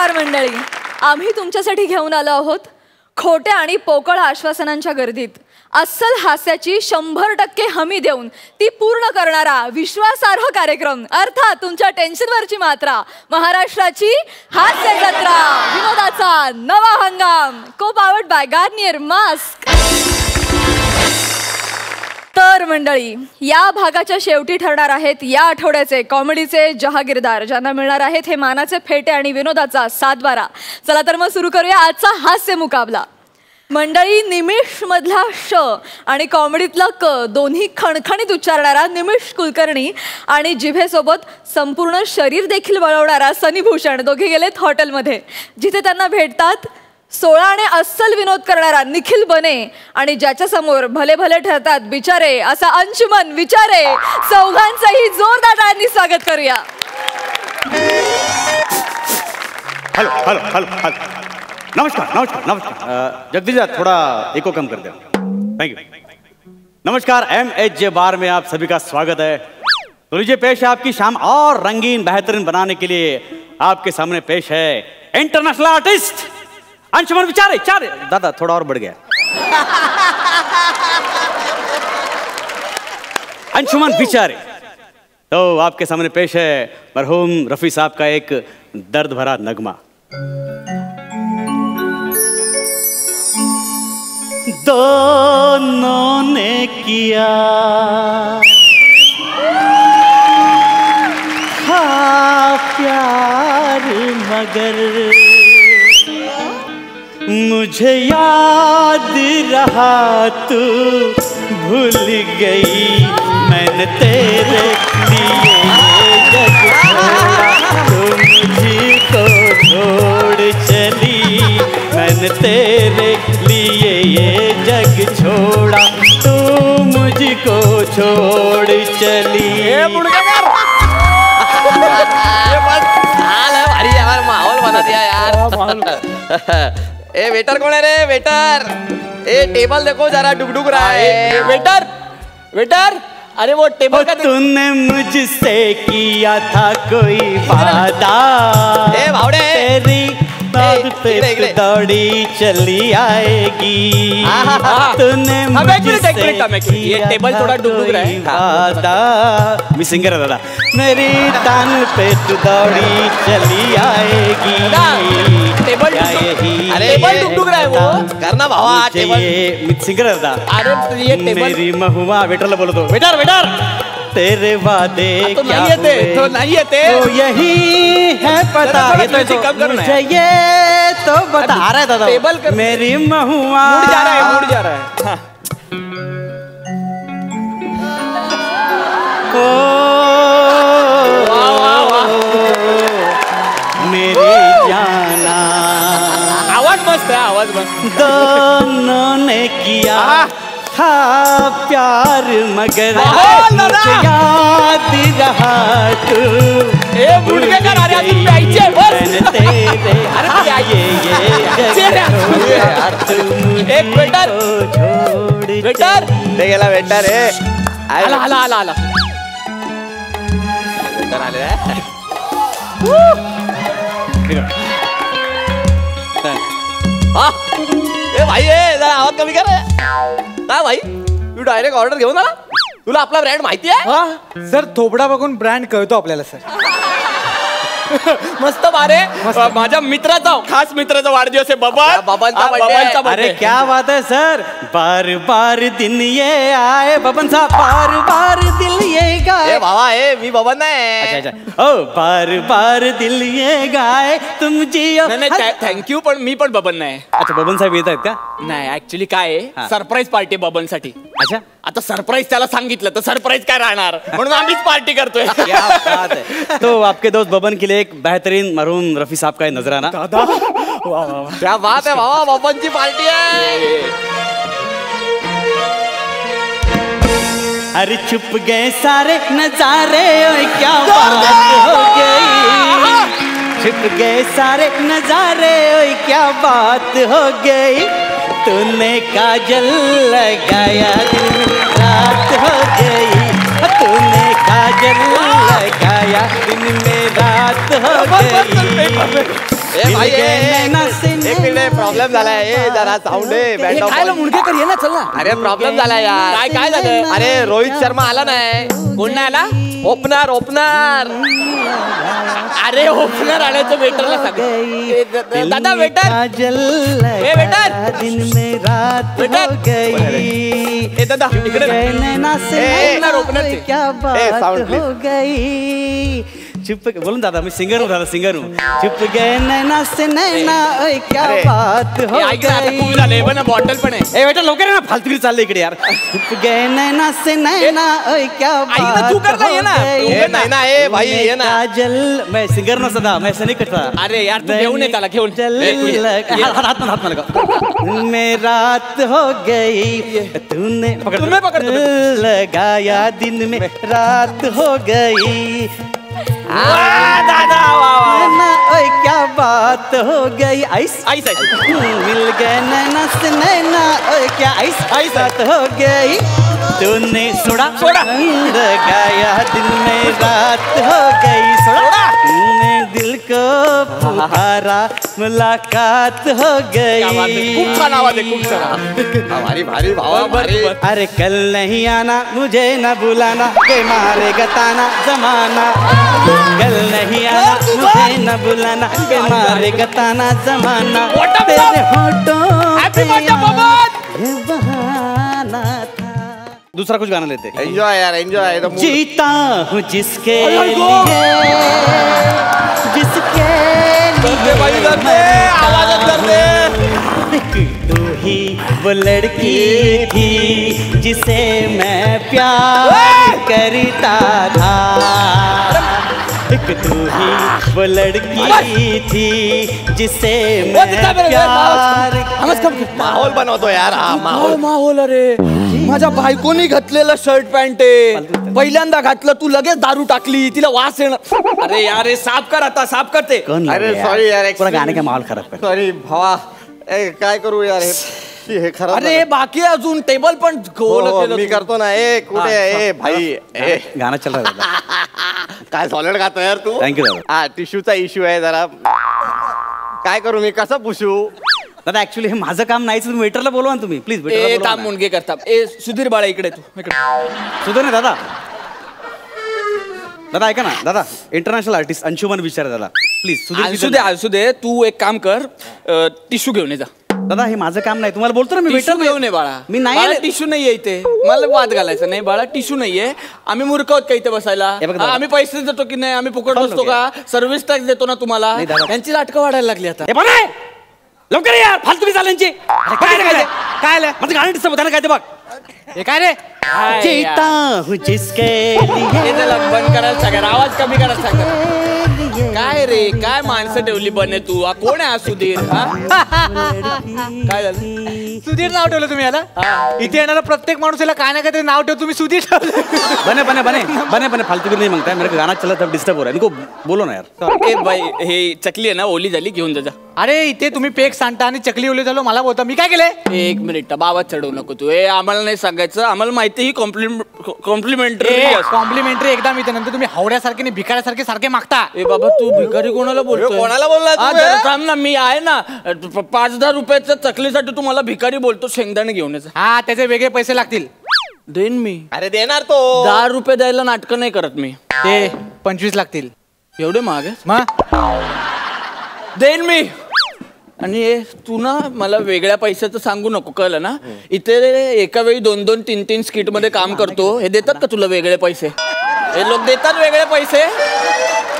नमस्कार मंडळी, आम्ही तुमच्यासाठी घेऊन आलो आहोत खोट्या आणि पोकळ आश्वासनांच्या गर्दीत अस्सल हास्याची 100% हमी देऊन ती पूर्ण करणारा विश्वासार्ह कार्यक्रम, अर्थात तुमच्या टेन्शनवरची मात्रा, महाराष्ट्राची हास्य जत्रा, विनोदाचा नवा हंगाम, को पावर्ड बाय गार्नियर मास्क. तर मंडळी, या भागाच्या शेवटी ठरणार आहेत या आठवड्याचे कॉमेडीचे जहागीरदार, ज्यांना मिळणार आहेत हे मानाचे फेटे आणि विनोदाचा सातबारा. चला तर मग सुरू करूया आजचा हास्य मुकाबला. मंडळी, निमिष मधला श आणि कॉमेडीतला क दोन्ही खणखणीत उच्चारणारा निमिष कुलकर्णी आणि जिभेसोबत संपूर्ण शरीर देखील वळवणारा सनी भूषण दोघे गेलेत हॉटेलमध्ये, जिथे त्यांना भेटतात 16 आणि अस्सल विनोद करणारा निखिल बने आणि ज्याच्या समोर भले भले ठरतात बिचारे असा अंशुमन विचारे. चौघांचंही जोरदार टाळ्यांनी स्वागत करूया. हेलो हेलो हेलो हेलो, नमस्कार नमस्कार नमस्कार. जगदीश थोड़ा इको कम कर दे. Thank you. नमस्कार, MHJ बार में आप सभी का स्वागत है. तो लीजिए पेश है आपकी शाम और रंगीन बेहतरीन बनाने के लिए आपके सामने पेश है इंटरनेशनल आर्टिस्ट अंशुमन विचारे. चारे दादा थोड़ा और बढ़ गया. अंशुमन विचारे. तो आपके सामने पेश है मरहूम रफी साहब का एक दर्द भरा नगमा. दोनों ने किया हाँ प्यार, मगर मुझे याद रहा तू भूल गई. मैंने तेरे लिए जग छोड़ा, तू मुझको छोड़ चली. मैंने तेरे लिए ये जग छोड़ा, तू मुझको छोड़ चली. माहौल बना दिया यार. ए वेटर कौन है रे? वेटर, ए टेबल देखो जरा डुगडुग रहा है. वेटर वेटर, अरे वो टेबल का तूने मुझसे किया था कोई वादा, ए भावड़े तेरी बात पे दौड़ी चली आएगी. तूने मुझसे ये टेबल थोड़ा डुगडुग रहा है. वादा, मी सिंगर है दादा. मेरी टांग पे तू दौड़ी चली आएगी. टेबल टेबल डुगडुग रहा है वो. करना भावा टेबल. मी सिंगर है दादा. अरे ये टेबल मेरी महुआ वेटरला बोलो तो. वेटर वेटर, तेरे वादे तो क्या नहीं हुए? तो नहीं है तो यही है पता. ये तो मुझे ये तो बता रहा है दादा. टेबल कर. मेरी महुआ मुड़ जा रहा है, मुड़ जा रहा है. हाँ. मेरी जाना. आवाज मस्त है, आवाज मस्त. दोनों ने किया हाँ प्यार, मगर मुझे याद रहा तू. ए मुड़के कर आ रहा तू प्याइचे बस. मैंने तेरे अरे एक वेटर वेटर दे गेला. वेटर है. आला आला आला आला. वेटर आले रे. ए भाई, ए जरा आवाज कमी कर. काय भाई, तू डायरेक्ट ऑर्डर घेऊन आला? तुला आपला ब्रँड माहिती आहे? सर थोबडा बघून ब्रँड कळतो आपल्याला सर. मस्त बारे. माझ्या मित्राचा, खास मित्राचा वाढदिवस आहे. बबनचा. अरे क्या बात है सर. बार बार दिन ये आए बबन साहब, बार बार दिल ये गाए. ए भावा, ए मी बबन नाही. अच्छा अच्छा. ओ बार बार दिल ये गाए तुम जियो. नाही थँक्यू, पण मी पण बबन नाही. अच्छा, बबन साहेब येत आहेत का? नाही, ऍक्च्युली काय आहे, सरप्राईज पार्टी बबन साठी. अच्छा. आता सरप्राईज त्याला सांगितलं तर सरप्राईज काय राहणार, म्हणून आम्हीच पार्टी करतोय. क्या बात है. तो आपके दोस्त बबन के लिए एक बेहतरीन मरहूम रफी साहब का नजराना. दादा क्या बात है भावा, बबनची पार्टी आहे. अरे छुप गए सारे नजारे, ओए क्या बात हो गई. छुप गए सारे नजारे, ओए क्या बात हो गई. तूने काजल लगाया दिल में रात हो गई. तूने काजल लगाया दिन में रात बात हो गई ए भाई एक मिनिट प्रॉब्लेम झालाय जरा साऊंड खायला मुंडकेकर ये ना चल ना. अरे प्रॉब्लेम झालाय यार. काय झालं? अरे रोहित शर्मा आला नाही. कोण नाही आला? Opener opener. अरे ओपनर आणायचं वेटरला सांग. दादा वेटर ए वेटर दिन में रात वेटर. हो गई ए दादा इकडे नैना से ओपनर ओपनर क्या बात sound हो गई. चुप बोलून दादा मी सिंगर हूँ दादा सिंगर हूँ. चुप गए नैना से नैना ओए क्या बात हो ऐक ना आता गई. खूप झाले पण बॉटल पण आहे. ए बेटा लवकर ये ना फालतूगिरी चाललंय इकडे यार. चुप गए नैना से नैना ओए क्या ऐक ना, बात तू कर ना, ये ना. हो ए, गई. नाही ना ए भाई ये ना. काजल मैं सिंगर ना सदा मैं सनी कटरा. अरे यार तू घेऊन ये त्याला घेऊन. चल ए, तू ये. हाथ में लगा. में रात हो गई तूने तुम्हें पकड़ दो. लगाया दिन में रात हो गई. दादा नैना ओए क्या बात हो गई. Ice ice ice. मिल गए नैना से नैना ओए क्या आइस आइस बात हो गई. तूने सोड़ा सोड़ा. गाया दिन में रात हो गई. सोड़ा तूने दिल को पुकारा मुलाकात हो गई. खूप छान आवाज आहे खूप छान. भारी भारी भावा भारी. अरे कल नहीं आना मुझे न बुलाना के मारे गताना जमाना. कल नहीं आना मुझे न बुलाना के मारे गताना जमाना. तेरे होठों Happy birthday, मोहम्मद. ये बहाना था. दूसरा कुछ गाना लेते. एन्जॉय यार एन्जॉय. जीता हूँ जिसके लिए जिसके लिए आवाज करते. तू ही वो लड़की थी जिसे मैं प्यार करता था. एक तू ही वो लड़की थी जिसे मैं प्यार. माहोल बनवतो यार हा माहोल. माहोल अरे माझ्या बायकोनी घातलेलं शर्ट पॅन्ट आहे. पहिल्यांदा घातलं तू लगेच दारू टाकली तिला वास येणार. अरे यार हे साफ कर आता साफ करते. कौन अरे लगे सॉरी यार पूरा गाने का माहौल खराब कर. सॉरी भावा. ए काय करू यार हे खराब अरे झालं. बाकी अजून टेबल पण हो, गोल हो, केलं मी तू. करतो ना. ए कुठे ए भाई ए गाना चल रहा है. काय सॉलिड गातो यार तू. Thank you, दादा. हा टिश्यूचा इश्यू आहे जरा. काय करू मी कसं पुसू. दादा ऍक्च्युली हे माझं काम नाहीच. तुम्ही वेटरला बोलवा ना तुम्ही प्लीज. ए काम मुंडके करतात. ए सुधीर बाळा इकडे तू इकडे. सुधर ना दादा. दादा ऐका ना दादा इंटरनॅशनल आर्टिस्ट अंशुमन विचार दादा प्लीज. असू दे तू एक काम कर टिश्यू घेऊन ये जा. दादा हे माझं काम नाही. तुम्हाला बोलतो ना मी टिश्यू वेटर घेऊन ये बाळा. मी नाही टिश्यू नाहीये इथे. मला वाद घालायचा नाही बाळा. टिश्यू नाहीये. आम्ही मूर्ख आहोत का इथे बसायला. हे बघ दादा. आम्ही पैसे देतो की नाही. आम्ही फुकट चालू बसतो घे. का. सर्व्हिस टॅक्स देतो ना तुम्हाला. नाही दादा. यांची नाटकं वाढायला लागली आता. हे पण आहे. लवकर ये यार फालतू चालायची. काय काय माझं गाणं डिस्टर्ब होतं ना काय ते बघ. हे काय रे जीता हूँ जिसके हे लिए त्याला बंद करायला सांगा. आवाज कमी करायला सांगा. काय रे काय माणसं ठेवली बने तू. हा कोण आहे हा सुधीर. हा? काय झालं. सुधीर नाव ठेवलं तुम्ही याला. इथे येणारा प्रत्येक माणूस याला काय ना काय तरी नाव ठेव. तुम्ही सुधीर ठेवलं. बने बने बने बने बने फालतू नहीं मांगता है. मेरे गाना चला तब डिस्टर्ब हो रहा है. इनको बोलो ना यार. ए बाई हे चकली आहे ना ओली झाली घेऊन जा. अरे इथे तुम्ही पेक सांगता आणि चकली ओली झालो मला बोलता. मी काय केले. एक मिनिट आवाज चढवू नको तू. ए आम्हाला नाही सांगायचं. आम्हाला माहिती ही कॉम्प्लिमेंटरी. कॉम्प्लिमेंटरी एकदा मी नंतर तुम्ही हावड्यासारखे आणि भिकाऱ्यासारखे सारखे मागता. ए बाबा तू भिकारी कोणाला बोलतो. कोणाला बोलला तू, हा, बे? जरा थांब ना. मी आहे ना 5,000 रुपयाच्या चकलीसाठी तुम्हाला भिकारी बोलतो. शेंगदाणे घेऊन यायचं. हा त्याचे वेगळे पैसे लागतील. देईन मी. अरे देणार तो. 10 रुपये द्यायला नाटकं नाही करत मी. ते 25 लागतील. एवढे महाग आहे. मग देईन मी. आणि तू ना मला वेगळ्या पैशाचं सांगू नको कळलं ना. इथे एका वेळी 2-2, 3-3 स्किट मध्ये काम करतो. हे देतात का तुला वेगळे पैसे. हे लोक देतात वेगळे पैसे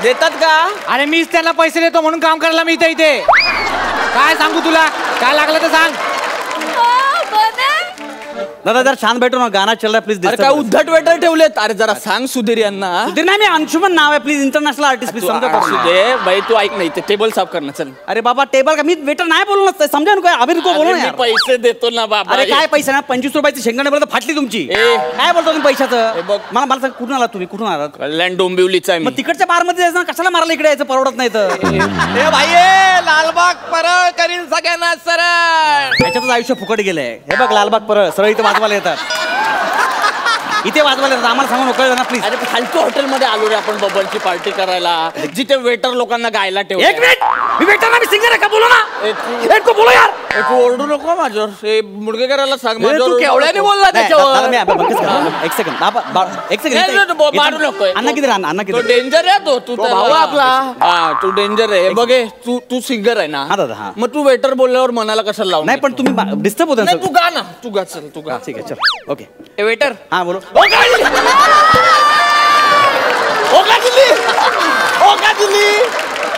देतात का. अरे मीच त्यांना पैसे देतो म्हणून काम करायला मी इथे. काय सांगू तुला काय लागलं तर सांग. दादा जरा छान बैठो ना. गाना चल रहा है प्लीज. अरे काय उद्धट वेटर ठेवलेत. अरे जरा सांग सुधीर यांना. सुधीर नाही मी अंशुमन नाव आहे प्लीज. इंटरनॅशनल आर्टिस्ट प्लीज समजा. असू दे बाई तू ऐक नाही ते टेबल साफ करणं चल. अरे बाबा टेबल का मी वेटर नाही बोलणार. समजा ना काय अभिन को बोलो अरे ना मी यार. पैसे देतो ना बाबा. अरे काय पैसे ना 25 रुपयाची शेंगदाणे पर्यंत फाटली तुमची. काय बोलतो तुम्ही पैशाचं. हे बघ. मला सांग कुठून आलात तुम्ही. कुठून आलात. कल्याण डोंबिवलीचा आहे मी. मग तिकडच्या बार मध्ये जायचं ना. कशाला मारायला इकडे यायचं परवडत नाही तर. ए भाई लालबाग परळ करीन सगळ्यांना सरळ. त्याच्यातच आयुष्य फुकट गेलंय. हे बघ लालबाग परळ सरळ इथं वाजवायला येतात. इथे वाजवायला आम्हाला सांगू नको ना प्लीज. अरे फालतू हॉटेलमध्ये आलो रे आपण बबनची पार्टी करायला, जिथे वेटर लोकांना गायला ठेव. एक मिनिट, मी वेटर ना, मी सिंगर आहे का, बोलो ना. एक बोलो यार. तू ओरडू नको माझ्यावर. हे मुडगे करायला सांग तू माझ्यावर. केवढ्याने बोलला त्याच्यावर? एक सेकंड एक सेकंड मारू नको. अण्णा किती राहणार, अण्णा तो किती. डेंजर आहे तो भाऊ आपला. हा तू डेंजर आहे. बघे तू सिंगर आहे ना. हा दादा, हा. मग तू वेटर बोलल्यावर मनाला कशाला लावून नाही पण तुम्ही डिस्टर्ब होता नाही, तू गा ना, तू गा, चल तू गा. ठीक आहे चल ओके. ए वेटर, हा बोलो.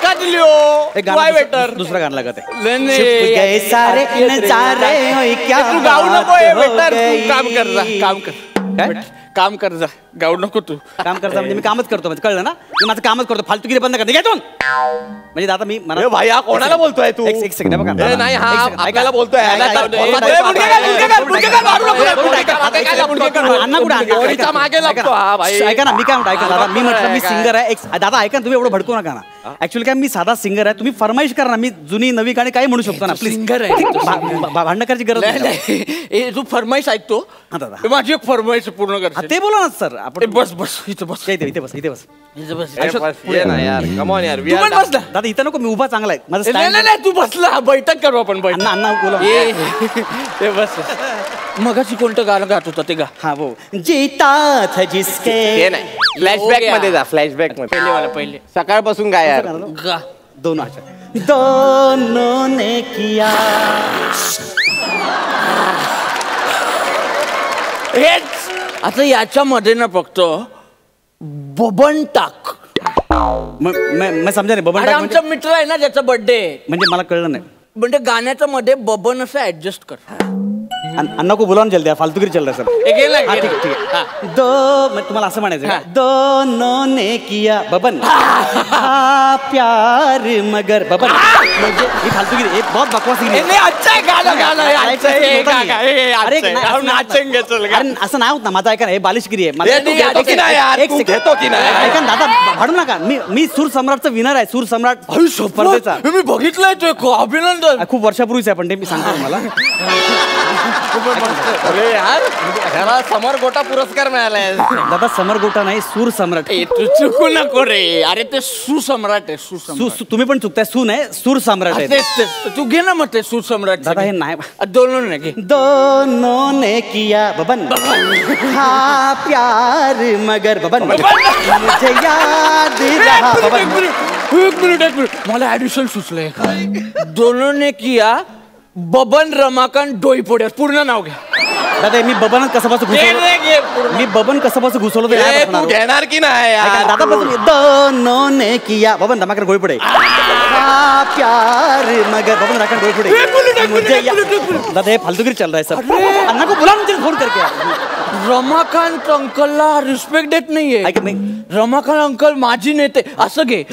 का दिली हो एक वाय गाणं वेटर. दुसरं गाणं लागत आहे. नाही, गए सारे नजारे होय क्या तू गाऊ नको हे बात वेटर. हो तू काम कर जा, गई. काम कर. काय? काम कर जा, गाऊ नको तू. काम करता म्हणजे मी कामच करतो, म्हणजे कळलं ना, मी माझं कामच करतो. फालतूगिरी बंद करते घेतो म्हणजे दादा मी मला. ए भाई, हा कोणाला बोलतोय तू? एक सेकंड बघा. ए, नाही, हा आपल्याला बोलतोय. ऐका, ऐका, ऐका, ऐका, ऐका, मुडके कर, मुडके कर, मुडके कर, मारू नको. अण्णा कुठे अण्णा? गोळीचा ऐका, मागे ऐका लागतो हा भाई. ऐका ना, मी काय म्हणतो, ऐका दादा, मी म्हटलं मी काय? सिंगर आहे. दादा ऐका ना, तुम्ही एवढं भडकू नका ना. ऍक्च्युअली काय मी साधा सिंगर आहे, तुम्ही फरमाईश करा ना, मी जुनी नवी गाणी काही म्हणू शकतो ना प्लीज. सिंगर आहे तो, भांडण करायची गरज नाही, नाही. नाही. तू फरमाईश ऐकतो. हा, दादा. हे माझी एक फरमाईश पूर्ण हा, कर. ते बोला ना सर आपण. बस बस इथं बस. इथे बस, इथे बस. इथं बस. ए, बस, ये ना यार, come on यार, we तू are पण done. बस ना. दादा इथं नको, मी उभा चांगला आहे माझं नाही stand. नाही नाही, तू बसला. बैठक करू आपण बैठक. अण्णा अण्णा बोला. ए बस. मगाशी कोणतं गाणं गात होता ते गा. हाँ वो जीता था जिसके. हे नाही, फ्लॅशबॅक मध्ये जा, फ्लॅशबॅक मध्ये. पहिले वाला पहिले सकाळपासून काय यार. गा. दोनों अच्छा. दोनों ने किया. हेच आता याच्यामध्ये ना फक्त बबन टाक. मैं समजा नाही बबन अरे टाक आमचा मित्र आहे ना ज्याचा बर्थडे, म्हणजे मला कळलं नाही. म्हणजे गाण्याच्या मध्ये बबन असं ऍडजस्ट कर. अन्ना को बुलावून जल्दी फालतूगिरी चल रहा है सर. हे गेलं, हाँ, गेलं. ठीक ठीक हा. है. दो मैं तुम्हाला असं म्हणायचं का? हा. दोनों ने किया बबन हा प्यार मगर बबन म्हणजे ही फालतूगिरी हे बहुत बकवास गिरी हे नाही, अच्छा आहे गाणं, गाणं हे अच्छा आहे, हे होता गा, नाही. गा, हे अच्छा अरे आहे. नाही, आपण असं नाही. नाचेंगे, चल गा. अरे असं नाही होत ना, माझं ऐका ना, हे बालिशगिरी आहे. हे तू घेतो की नाही यार? तू घेतो की नाही? ऐका ना दादा, भाडू नका. मी सूर सम्राटचा विनर आहे, सूर सम्राट स्पर्धेचा. हे मी बघितलंय तो, अभिनंदन. खूप वर्षापूर्वीच आहे पण ते मी सांगतो तुम्हाला. अरे यार, ह्याला समर गोटा पुरस्कार मिळालाय. दादा समर गोटा नाही, सूर सम्राट. ए, तू चुकू नको रे. अरे ते सुसम्राट आहे, सुसम्राट. तुम्ही पण चुकताय, सू नाही सूर सम्राट आहे. तेच, तेच. तू घे ना मग ते सुसम्राट. दादा हे नाही. दोनों ने घे. दोनों ने किया बबन हाँ प्यार मगर बबन मुझे याद रहा बबन. एक मिनिट मला ऍडिशन सुचलंय. दोनों ने किया बबन रमाकांत डोईफोड्या. पूर्ण नाव घ्या. दादा मी बबन कसं पासून घुसवलं, मी बबन कसं पासून घुसवलं ते नाही ए, तू बसणार. घेणार की नाही ऐका यार? ना, दादा बस दोनों ने किया बबन धमाकर गोई पडे हाँ प्यार मगर बबन राखण गोई पडे मुझे दादा हे फालतूगिरी चल रहा है सर. अन्ना को बुला मुझे फोन करके यार. रमाकांत अंकलला रिस्पेक्ट देत नाहीये. ऐका नाही. रमाकांत अंकल माजी नेते असं घे.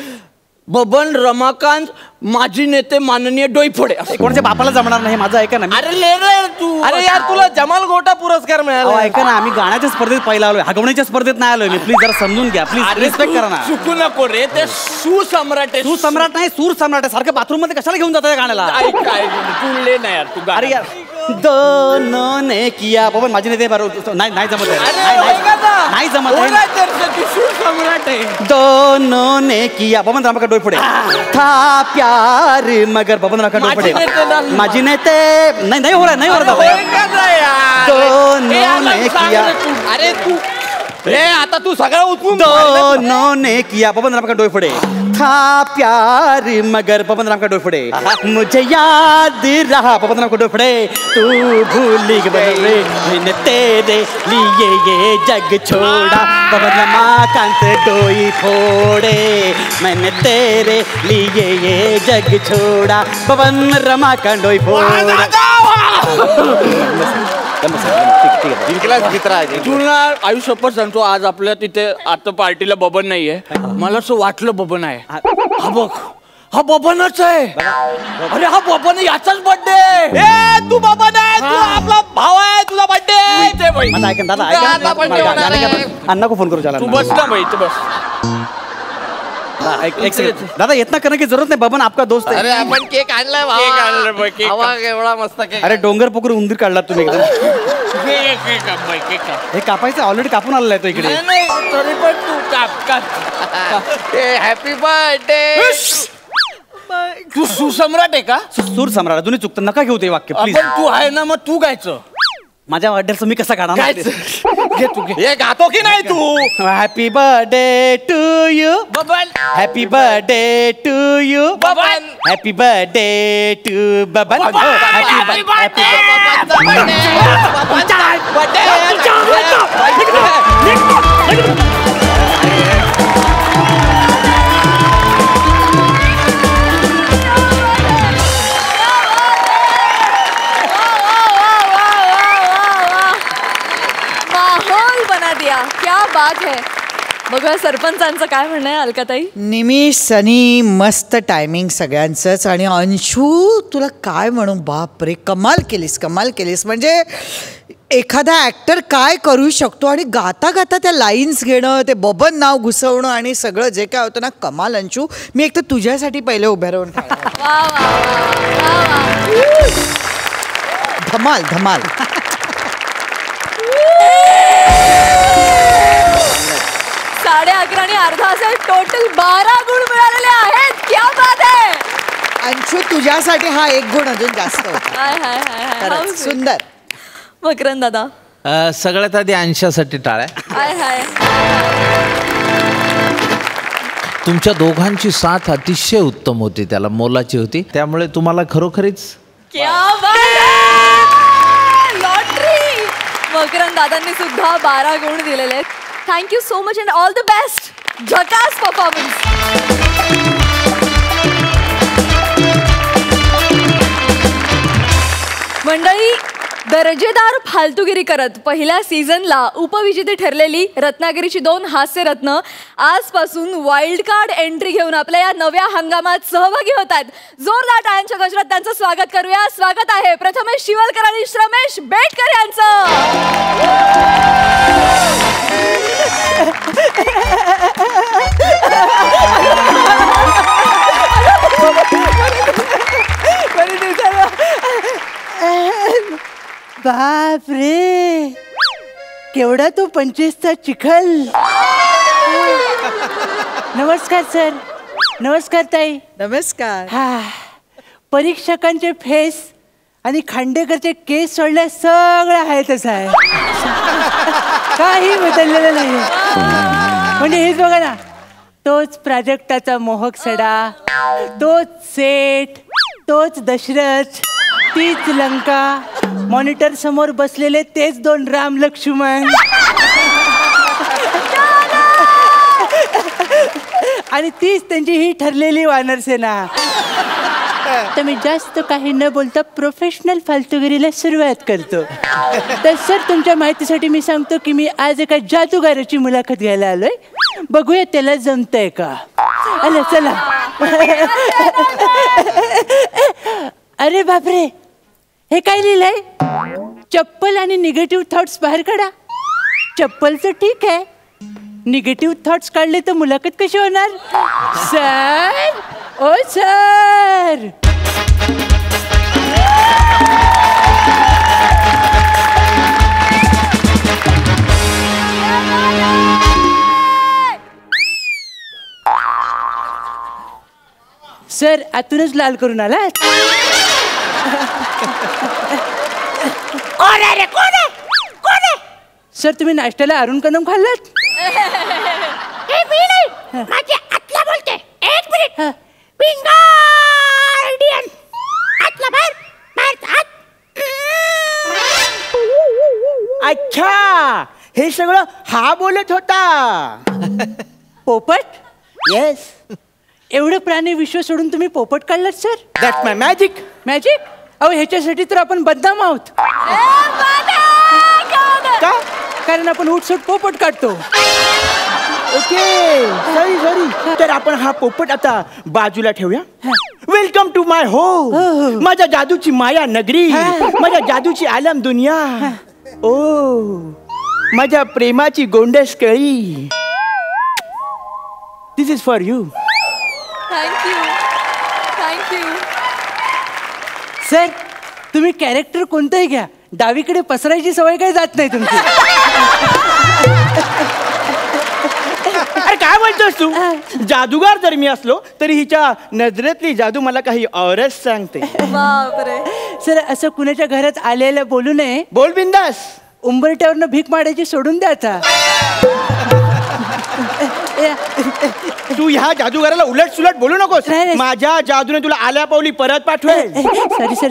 बबन रमाकांत माजी नेते माननीय डोईफोडे. कोणाच्या बापाला जमणार नाही माझं. ऐका ना अरे ले रे तू. अरे यार, तुला जमाल गोटा पुरस्कार अहो, मिळाला. ऐका ना, आम्ही गाण्याच्या स्पर्धेत पहिला आलोय, हगवण्याच्या स्पर्धेत नाही आलोय. मी प्लीज जरा समजून घ्या, प्लीज अरे रिस्पेक्ट तू करा ना. चुकू नको रे. ते सुसम्राट आहे. सूर सम्राट नाही, सूर सम्राट आहे. सारखं बाथरूम मध्ये कशाला घेऊन जाता गाण्याला. ऐक, ऐक, तू ले ना यार, तू गा. अरे यार दोनों ने किया बबन माझी नाही ते बरोबर नाही जमत आहे. अरे नाही, होय का ना? नाही जमत होय आहे. ना तर तू सुसम्राट आहे. दोनों ने किया बबन रामा का डोई पडे था प्यार मगर बबन रामा का डोई पडे माझी नेते ना- माझी नेते नहीं हो रहा, नहीं हो अरे रहा होय दादा. का ना यार? दोनों ए, यार, ने सांग किया. रे तू. अरे तू हे आता तू सगळं उचलून दोनों ने किया बबन राम का डोई पड़े था प्यार मगर बबन राम का डोई पड़े मुझे याद रहा बबन राम का डोई पड़े तू भूल गए मैंने तेरे लिए ये जग छोड़ा बबन रमाकांत डोई फोड़े मैंने तेरे लिए ये जग छोड़ा बबन रमाकांत डोई फोड़े. जिंकलाच मित्र आहे. तुला आयुष्यभर सांगतो, आज आपल्या तिथे आता पार्टीला बबन नाहीये. मला असं वाटलं बबन आहे. हा बघ, हा बबनच आहे. अरे हा बबन याचाच बर्थडे. ए तू बाबा नाही, तू आपला भाव आहे, तुझा बर्थडे. आता ऐका दादा, ऐका आता पण जेवणार आहे. अण्णा को फोन करो चला. तू बस ना भाई, तू बस. एक सेकंड दादा, इतना करने की जरूरत नहीं, बबन आपका दोस्त है. अरे आपण केक आणलाय केक आणलाय बघ, केक. हवा एवढा मस्त केक. अरे डोंगर पोखर उंदीर काढला तुम्ही एकदम. हे कापायचं ऑलरेडी कापून आलेला आहे तो इकडे. नाही तरी पण तू काप. Happy birthday. तू सुसम्राट आहे का? सूर सम्राट दोन्ही चुकतं, नका घेऊ ते वाक्य प्लीज. पण तू आहे ना, मग तू गायचं. माझ्या बर्थडेचं मी कसं काढा? घे तू घे. हे गातो की नाही तू? Happy birthday to you Baban. Happy birthday to you Baban. Happy birthday to Baban. Happy birthday. माहोल बना दिया, क्या बात है. बघा सरपंचांचं काय म्हणणं आहे अलकाताई? निमिष सनी मस्त टायमिंग सगळ्यांचंच. आणि अंशू तुला काय म्हणू, बापरे कमाल केलीस. म्हणजे एखादा ऍक्टर काय करू शकतो. आणि गाता गाता त्या लाईन्स घेणं, ते बबन नाव घुसवणं आणि सगळं जे काय होतं ना, कमाल अंशू. मी एक तर तुझ्यासाठी पहिले उभ्या राहून धमाल. 11:30 आणि अर्धा असे टोटल 12 गुण मिळालेले आहेत. क्या बात आहे अंशू, तुझ्यासाठी हा एक गुण अजून जास्त होता. हाय हाय हाय हाय. खरंच, सुंदर. मकरंद दादा. सगळ्यात आधी अंशासाठी टाळ्या. हाय हाय. तुमच्या दोघांची साथ अतिशय उत्तम होती, त्याला मोलाची होती, त्यामुळे तुम्हाला खरोखरीच क्या बात आहे. लॉटरी. मकरंद दादांनी सुद्धा 12 गुण दिलेले आहेत. Thank you so much and all the best. झकास परफॉर्मन्स. मंडळी, दर्जेदार फालतूगिरी करत पहिल्या सीझनला उपविजेते ठरलेली रत्नागिरीची 2 हास्यरत्न आजपासून वाईल्ड कार्ड एंट्री घेऊन आपल्या या नव्या हंगामात सहभागी होत आहेत. जोरदार टाळ्यांच्या गजरात त्यांचं स्वागत करूया. स्वागत आहे प्रथमेश शिवलकर आणि श्रमेश बेटकर यांचं. बाप रे, केवढा तो 25चा चिखल. नमस्कार सर. नमस्कार ताई. नमस्कार. हा, परीक्षकांचे फेस आणि खांडेकरचे केस सोडले सगळं आहे तसं आहे. काही बदललेलं नाही. म्हणजे हेच बघा ना, तोच प्राजक्ताचा मोहक सडा, तोच सेठ, तोच दशरथ, तीच लंका, मॉनिटर समोर बसलेले तेच 2 राम लक्ष्मण आणि तीच त्यांची ही ठरलेली वानरसेना. तर मी जास्त काही न बोलता प्रोफेशनल फालतूगिरीला सुरुवात करतो. तर सर, तुमच्या माहितीसाठी मी सांगतो की मी आज एका जादूगाराची मुलाखत घ्यायला आलोय. बघूया त्याला जमतंय का. आलं चला. अरे बापरे, हे काय लिहिलंय? चप्पल आणि निगेटिव्ह थॉट्स बाहेर काढा. चप्पलचं ठीक आहे, निगेटिव्ह थॉट्स काढले तर मुलाखत कशी होणार? सर, ओ सर. सर, आतूनच लाल करून आलात. सर, तुम्ही नाश्त्याला अरुण कदम खाल्लात? माझे आतला बोलते. एक मिनिट. विंगार्डियन. आतला बाहेर, बाहेर आत. अच्छा, हे सगळं हा बोलत होता. पोपट? येस. एवढं प्राणी विश्व सोडून तुम्ही पोपट काढलात sir? That's my magic. Magic? अहो, ह्याच्यासाठी तर आपण बदनाम आहोत. का? कारण आपण उठसूट पोपट काढतो. Okay, sorry. तर आपण हा पोपट आता बाजूला ठेवूया. Welcome to my home. माझ्या जादूची माया नगरी, माझ्या जादूची आलम दुनिया. ओ, माझ्या प्रेमाची गोंडस कळी. This is for you. Thank you. Sir, तुम्ही कॅरेक्टर कोणतंही घ्या, डावीकडे पसरायची सवय काही जात नाही तुमची. अरे काय बोलतोस तू? जादूगार जर मी असलो तरी हिच्या नजरेतली जादू मला काही औरच सांगते. बापरे. सर असं कुणाच्या घरात आलेलं बोलू नये. बोल बिंदास. उंबरट्यावरनं भीक मारायची सोडून द्या आता. तू ह्या जादूगाराला उलट सुलट बोलू नकोस. माझ्या जादूने तुला आल्या पावली परत पाठवेल.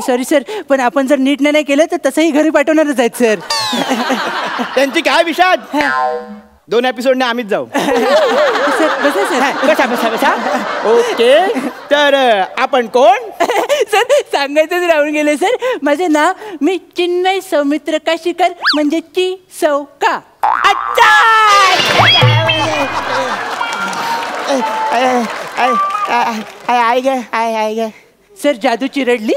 सॉरी सर पण आपण जर नीट नाही केलं तर तसंही घरी पाठवणारच आहेत सर. त्यांची काय विषाद. 2 एपिसोडने आम्हीच जाऊ. बसा बसा बसा. ओके तर आपण कोण. सर सांगायचंच राहून गेले सर. माझे नाव मी चिन्मय सौमित्र काशीकर म्हणजे ची सौ का. अच्छा. आई गे सर जादूची रडली.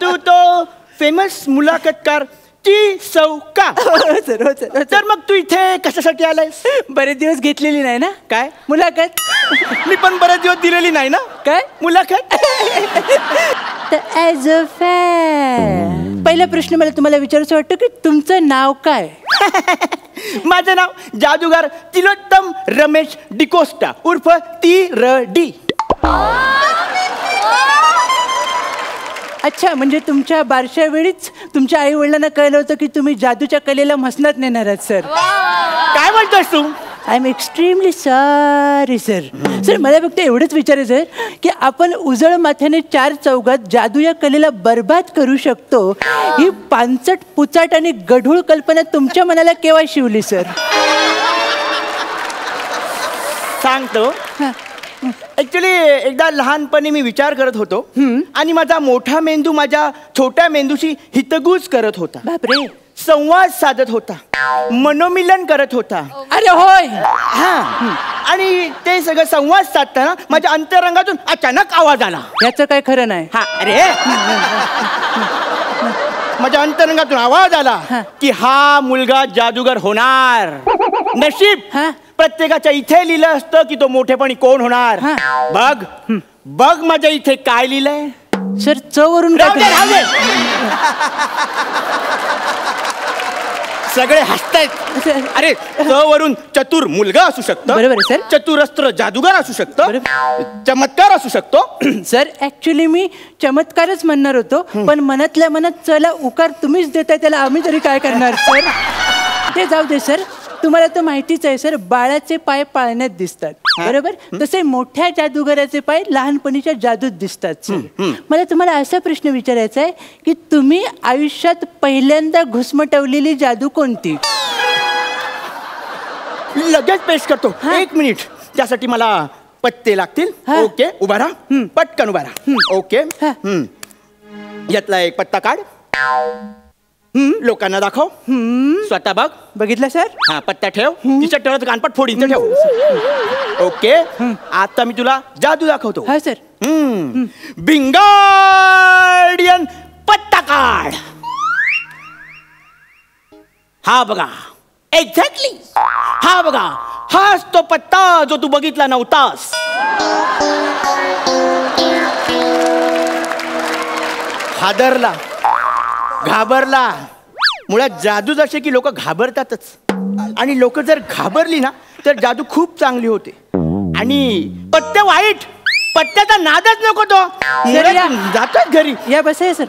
तू तो फेमस मुलाखतकार ची सौ का. सर तर मग तू इथे कशासाठी आलायस. बरेच दिवस घेतलेली नाही ना. काय मुलाखत. मी पण बरेच दिवस दिलेली नाही ना. काय मुलाखत. ॲज अ फॅन पहिला प्रश्न मला तुम्हाला विचारायचं वाटतं की तुमचं नाव काय. माझं नाव जादूगार तिलोत्तम रमेश डिकोस्टा उर्फ ती. अच्छा म्हणजे तुमच्या बारशा वेळीच तुमच्या आई वडिलांना कळलं होतं की तुम्ही जादूच्या कलेला मसनात नेणार आहात सर. काय म्हणतोस तू. I am extremely sorry sir. Sir मला फक्त एवढंच विचारायचं आहे की आपण उजळ माथ्याने 4 चौघात जादू या कलेला बर्बाद करू शकतो ही पानचट पुचाट आणि गढूळ कल्पना तुमच्या मनाला केव्हा शिवली सर. सांगतो. ऍक्च्युली एकदा लहानपणी मी विचार करत होतो आणि माझा मोठा मेंदू माझ्या छोट्या मेंदूशी हितगुज करत होता. बापरे. संवाद साधत होता. मनोमिलन करत होता. अरे होय. हा आणि ते सगळं संवाद साधताना माझ्या अंतरंगातून अचानक आवाज आला. याचं काय खरं नाही. हा अरे माझ्या अंतरंगातून आवाज आला की हा मुलगा जादूगार होणार. नशीब प्रत्येकाच्या इथे लिहिलं असतं की तो मोठेपणी कोण होणार. बघ माझ्या इथे काय लिहिलंय. सर चवरून सगळे हसतायत. अरे वरून चतुर मुलगा असू शकतो. बरोबर सर. चतुरस्त्र जादूगार असू शकतो. चमत्कार असू शकतो. सर ऍक्च्युली मी चमत्कारच म्हणणार होतो पण मनातल्या मनात चला उकार तुम्हीच देताय त्याला आम्ही तरी काय करणार सर. ते जाऊ दे सर. तुम्हाला तर माहितीच आहे सर बाळाचे पाय पाळण्यात दिसतात बरोबर तसे मोठ्या जादूगाराचे पाय लहानपणीच्या जादूत दिसतात सर. मला तुम्हाला असा प्रश्न विचारायचा आहे की तुम्ही आयुष्यात पहिल्यांदा घुसमटवलेली जादू कोणती. लगेच पेश करतो. 1 मिनिट. त्यासाठी मला पत्ते लागतील. ओके उभा राहा. पटकन उभा राहा. ओके यातला एक पत्ता काढ. लोकांना दाखव. स्वतः बघ. बघितलं सर. हा पत्ता ठेव. तिच्या ठेवत कानपट फोड इथे ठेव. ओके आता मी तुला जादू दाखवतो. हा सर. बिंगार्डियन पत्ता काढ. हा बघा एक्झॅक्टली. हा बघा हाच तो पत्ता जो तू बघितला नव्हतास. हादरला घाबरला. मुळात जादू जसे की लोक घाबरतातच आणि लोक जर घाबरली ना तर जादू खूप चांगली होते. आणि पत्ते वाईट. पत्त्याचा नादच नको तो. जातोच घरी. या बसा सर.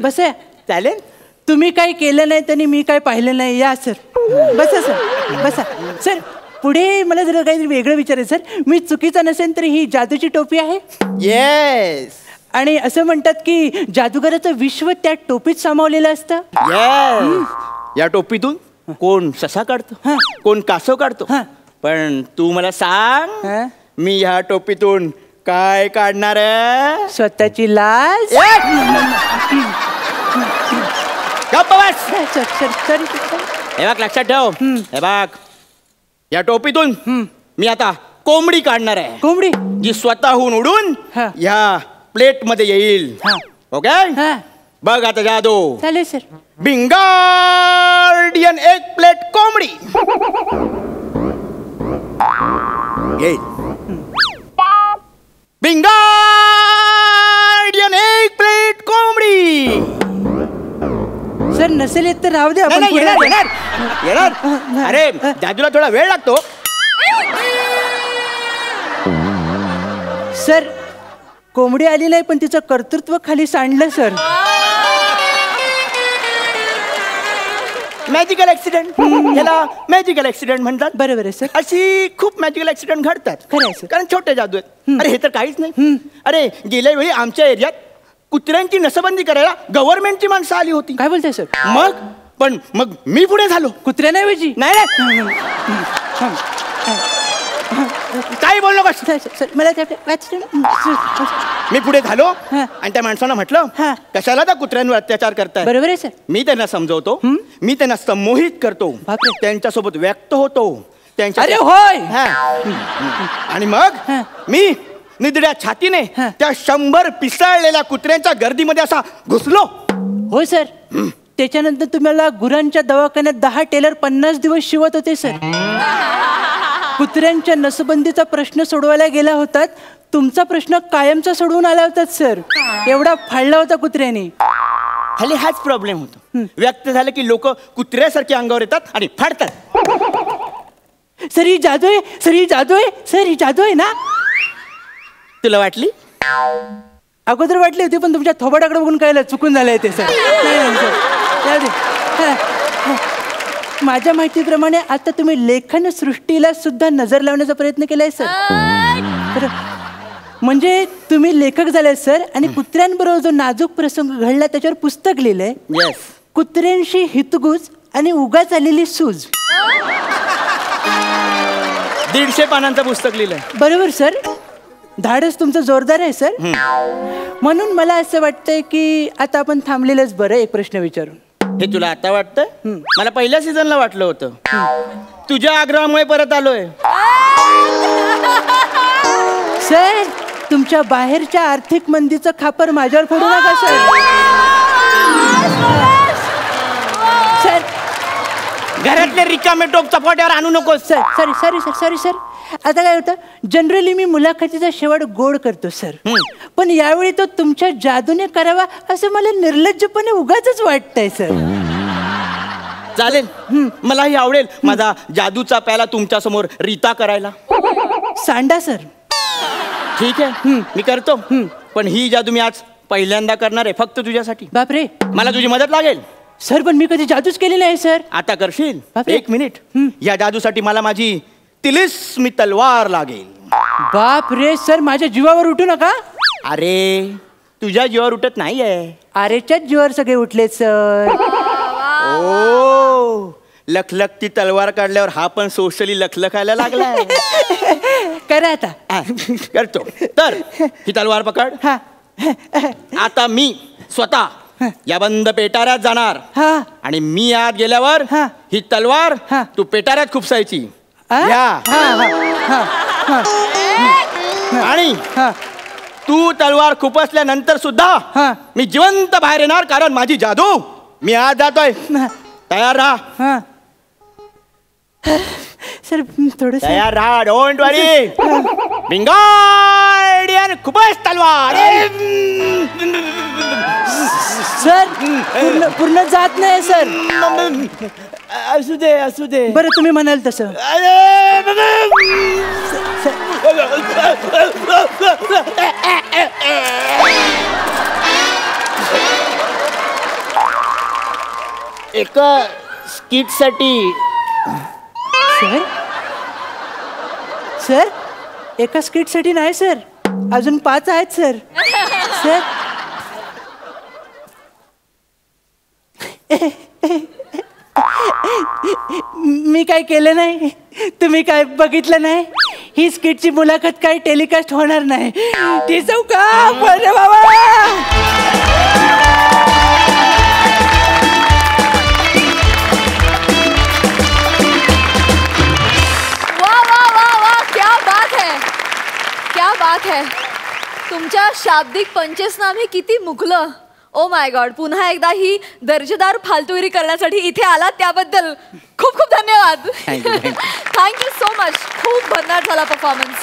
बसा. चालेल. तुम्ही काही केलं नाही आणि मी काय पाहिलं नाही. या सर. बसा सर. बसा सर. पुढे मला जरा काहीतरी वेगळं विचारायचं सर. मी चुकीचा नसेल तर ही जादूची टोपी आहे. येस. आणि असं म्हणतात की जादूगाराचं विश्व त्या टोपीत सामावलेलं असतं. या टोपीतून कोण ससा काढतो कोण कासव काढतो. पण तू मला सांग मी ह्या टोपीतून काय काढणार. स्वतःची लाज. हे बघ लक्षात ठेव. हे बघ या टोपीतून मी आता कोंबडी काढणार आहे. कोंबडी जी स्वतःहून उडून या प्लेट मध्ये येईल. ओके बघ आता जादू. चालेल सर. बिंगार्डियन 1 प्लेट कोंबडी येईल. बिंगार्डियन नसेल येत तर राहू दे आपण नाही, पुढे येणार जाऊ. येणार येणार. अरे जादूला थोडा वेळ लागतो. सर कोंबडी आली नाही पण तिचं कर्तृत्व खाली सांडलं सर. मॅजिकल ऍक्सिडेंट, याला मॅजिकल ऍक्सिडेंट म्हणतात. बरोबर आहे सर. अशी खूप मॅजिकल ऍक्सिडेंट घडतात. खरं आहे सर. कारण छोटे जादू आहेत. अरे हे तर काहीच नाही. अरे गेल्या वेळी आमच्या एरियात कुत्र्यांची नसबंदी करायला गव्हर्नमेंटची माणसं आली होती. काय बोलताय सर? मग मी पुढे झालो. कुत्र्याऐवजी? नाही काही बोल नकोस. सर मला मी पुढे झालो हा. आणि त्या माणसानं म्हटलं हा. कशाला त्या कुत्र्यांवर अत्याचार करताय. बरोबर आहे सर. मी त्यांना समजवतो, मी त्यांना संमोहित करतो, बापरे. त्यांच्यासोबत व्यक्त होतो त्यांच्या. अरे होय. हा. आणि मग हा. मी निधड्या छातीने हा. त्या 100 पिसाळलेल्या कुत्र्यांच्या गर्दीमध्ये असा घुसलो. हो सर. त्याच्यानंतर तुम्हाला गुरांच्या दवाखान्यात 10 टेलर 50 दिवस शिवत होते सर. कुत्र्यांच्या नसबंदीचा प्रश्न सोडवायला गेला होतात, तुमचा प्रश्न कायमचा सोडवून आला होता सर. एवढा फाडला होता कुत्र्याने. खाली हाच प्रॉब्लेम होतो. व्यक्त झालं की लोक कुत्र्यासारखे अंगावर येतात आणि फाडतात. सर ही जादू आहे, सर ही जादू आहे, सर ही जादू आहे ना. तुला वाटली? अगोदर वाटली होती पण तुमच्या थोबाडाकडे बघून कळलं चुकून झालंय ते सर. नाही, सर. जाऊ दे. माझ्या माहितीप्रमाणे आता तुम्ही लेखन सृष्टीला सुद्धा नजर लावण्याचा प्रयत्न केलाय सर. म्हणजे तुम्ही लेखक झाले सर आणि कुत्र्यांबरोबर जो नाजूक प्रसंग घडला त्याच्यावर पुस्तक लिहिलंय. येस. कुत्र्यांशी हितगुज आणि उगाच आलेली सूज. 150 पानांचं पुस्तक लिहिलंय. बरोबर सर. धाडस तुमचं जोरदार आहे सर. म्हणून मला असं वाटतंय की आता आपण थांबलेलंच बरं एक प्रश्न विचारून. हे तुला आता वाटतंय? मला पहिल्या सीझनला वाटलं होतं. तुझ्या आग्रहामुळे परत आलोय. सर तुमच्या बाहेरच्या आर्थिक मंदीचं खापर माझ्यावर फोडू नका सर. सर घरातले रिकामे टोप चपाट्यावर आणू नको. Sir sorry sir. आता काय होतं, जनरली मी मुलाखतीचा शेवट गोड करतो सर. पण यावेळी तो तुमच्या जादूने करावा असं मला निर्लज्जपणे उगाच वाटतंय सर. चालेल, मलाही आवडेल माझा जादूचा प्याला तुमच्या समोर रीता करायला. सांडा सर. ठीक आहे, मी करतो. पण ही जादू मी आज पहिल्यांदा करणार आहे, फक्त तुझ्यासाठी. बापरे. मला तुझी मदत लागेल सर. पण मी कधी जादूच केली नाही सर. आता करशील? बापरे. 1 मिनिट. या जादूसाठी मला माझी तिलिस्मी तलवार लागेल. बाप रे सर, माझ्या जीवावर उठू नका. अरे तुझ्या जीवावर उठत नाहीये. अरेच्याच जीवावर सगळे उठले सर. ओ लखलखती तलवार काढल्यावर हा पण सोशली लखलखायला लागलाय. करा आता. करतो. तर ही तलवार पकड. आता मी स्वतः या बंद पेटाऱ्यात जाणार आणि मी आत गेल्यावर ही तलवार तू पेटाऱ्यात खुपसायची. आणि तू तलवार खुपसल्यानंतर सुद्धा मी जिवंत बाहेर येणार, कारण माझी जादू. मी आज जातोय, तयार राहा. सर थोडं तयार राहा. डोंट वरी. बिंगार्डियन खुपस तलवार. सर पूर्ण जात नाही सर. असू दे असू दे. बरं तुम्ही म्हणाल तसं. एका स्किट साठी सर एका स्किट साठी नाही सर, अजून 5 आहेत सर. सर मी काय केलं नाही, तुम्ही काय बघितलं नाही. ही स्किटची मुलाखत काय टेलिकास्ट होणार नाही. ती का बरे बाबा. क्या बात है. तुमच्या शाब्दिक पंचेसनामे किती मुकलं. Oh my God. पुन्हा एकदा ही दर्जेदार फालतुगिरी करण्यासाठी इथे आलात त्याबद्दल खूप खूप धन्यवाद. Thank you so much. खूप भन्नाट झाला परफॉर्मन्स.